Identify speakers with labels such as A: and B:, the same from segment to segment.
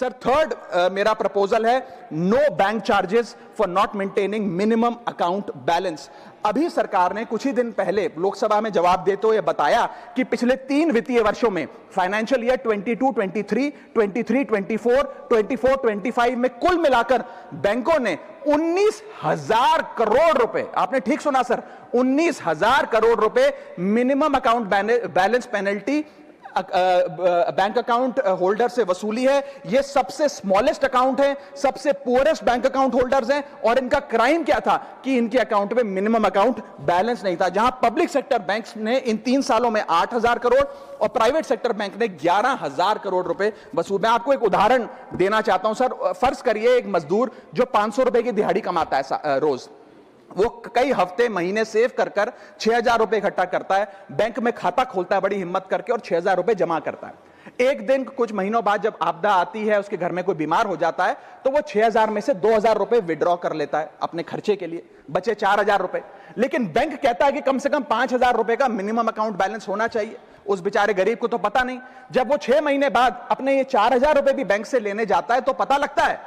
A: Sir third मेरा proposal है no bank charges for not maintaining minimum account balance. अभी सरकार ने कुछ ही दिन पहले लोकसभा में जवाब देते हुए बताया कि पिछले 3 वित्तीय वर्षों में फाइनेंशियल ईयर 22-23, 23-24, 24-25 में कुल मिलाकर बैंकों ने 19,000 करोड़ रुपए, आपने ठीक सुना सर, 19,000 करोड़ रुपए minimum account balance penalty bank account holder से वसूली है। ये सबसे स्मॉलेस्ट अकाउंट है, सबसे पुअरेस्ट बैंक अकाउंट होल्डर्स हैं, और इनका क्राइम क्या था कि इनके अकाउंट में मिनिमम अकाउंट बैलेंस नहीं था। जहां पब्लिक सेक्टर बैंक्स ने इन 3 सालों में 8,000 करोड़ और प्राइवेट सेक्टर बैंक ने 11,000 करोड़ रुपए वसूल। मैं आपको एक उदाहरण देना चाहता हूं सर। फर्ज करिए एक मजदूर जो 500 रुपए की दिहाड़ी कमाता है रोज, वो कई हफ्ते महीने सेव कर 6,000 रुपए इकट्ठा करता है, बैंक में खाता खोलता है बड़ी हिम्मत करके और 6,000 रुपए जमा करता है। एक दिन कुछ महीनों बाद जब आपदा आती है, उसके घर में कोई बीमार हो जाता है, तो वो 6,000 में से 2,000 रुपए विड्रॉ कर लेता है अपने खर्चे के लिए, बचे 4,000 रुपए। लेकिन बैंक कहता है कि कम से कम 5,000 रुपए का मिनिमम अकाउंट बैलेंस होना चाहिए। उस बेचारे गरीब को तो पता नहीं। जब वो 6 महीने बाद अपने ये 4,000 रुपए भी बैंक से लेने जाता है तो पता लगता है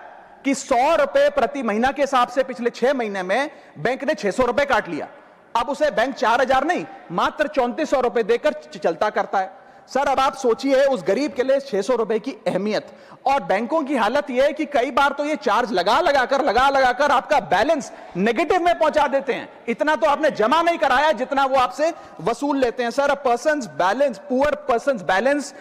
A: कि 100 रुपए प्रति महीना के हिसाब से पिछले 6 महीने में बैंक ने 600 रुपए काट लिया। अब उसे बैंक 4,000 नहीं, मात्र 3,400 रुपए देकर चलता करता है। सर अब आप सोचिए उस गरीब के लिए 600 रुपए की अहमियत। और बैंकों की हालत यह है कि कई बार तो ये चार्ज लगा लगाकर आपका बैलेंस नेगेटिव में पहुंचा देते हैं। इतना तो आपने जमा नहीं कराया जितना वो आपसे वसूल लेते हैं। Sir persons balance, poor persons balance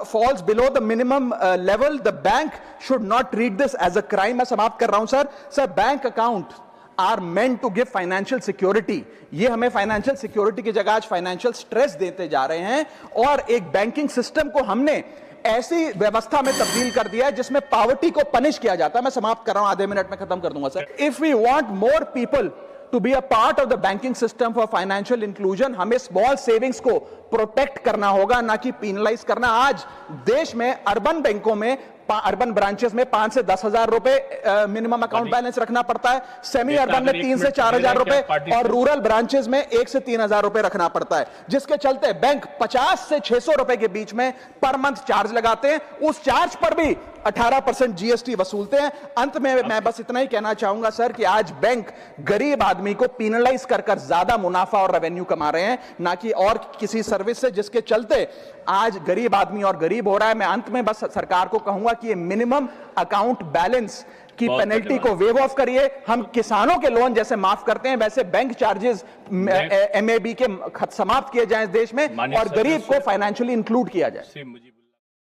A: falls below the minimum level, the bank should not treat this as a crime। मैं समाप्त कर रहा हूं sir. Sir bank account are meant to give financial security। ये हमें फाइनेंशियल सिक्योरिटी की जगह आज फाइनेंशियल स्ट्रेस देते जा रहे हैं, और एक बैंकिंग सिस्टम को हमने ऐसी व्यवस्था में तब्दील कर दिया है जिसमें पॉवर्टी को पनिश किया जाता है। मैं समाप्त कर रहा हूं, आधे मिनट में खत्म कर दूंगा sir. If we want more people to be a part of the banking system for financial inclusion, हमें स्मॉल सेविंग्स को प्रोटेक्ट करना होगा, ना कि पीनलाइज करना। आज देश में अर्बन बैंकों में, अर्बन ब्रांचेस में 5 से 10,000 रुपए मिनिमम अकाउंट बैलेंस रखना पड़ता है, सेमी अर्बन में 3 से 4,000 रुपए, और रूरल ब्रांचेस में 1 से 3,000 रुपए रखना पड़ता है, जिसके चलते बैंक 50 से 600 रुपए के बीच में पर मंथ चार्ज लगाते हैं। उस चार्ज पर भी 18% जीएसटी वसूलते हैं। अंत में मैं बस इतना ही कहना चाहूंगा सर कि आज बैंक गरीब आदमी को पीनलाइज कर ज्यादा मुनाफा और रेवेन्यू कमा रहे हैं, ना कि और किसी सर्विस से, जिसके चलते आज गरीब आदमी और गरीब हो रहा है। मैं अंत में बस सरकार को कहूंगा कि ये मिनिमम अकाउंट बैलेंस की पेनल्टी को वेव ऑफ करिए। हम किसानों के लोन जैसे माफ करते हैं, वैसे बैंक चार्जेस एमएबी के समाप्त किए जाएं इस देश में, और गरीब को फाइनेंशियली इंक्लूड किया जाए।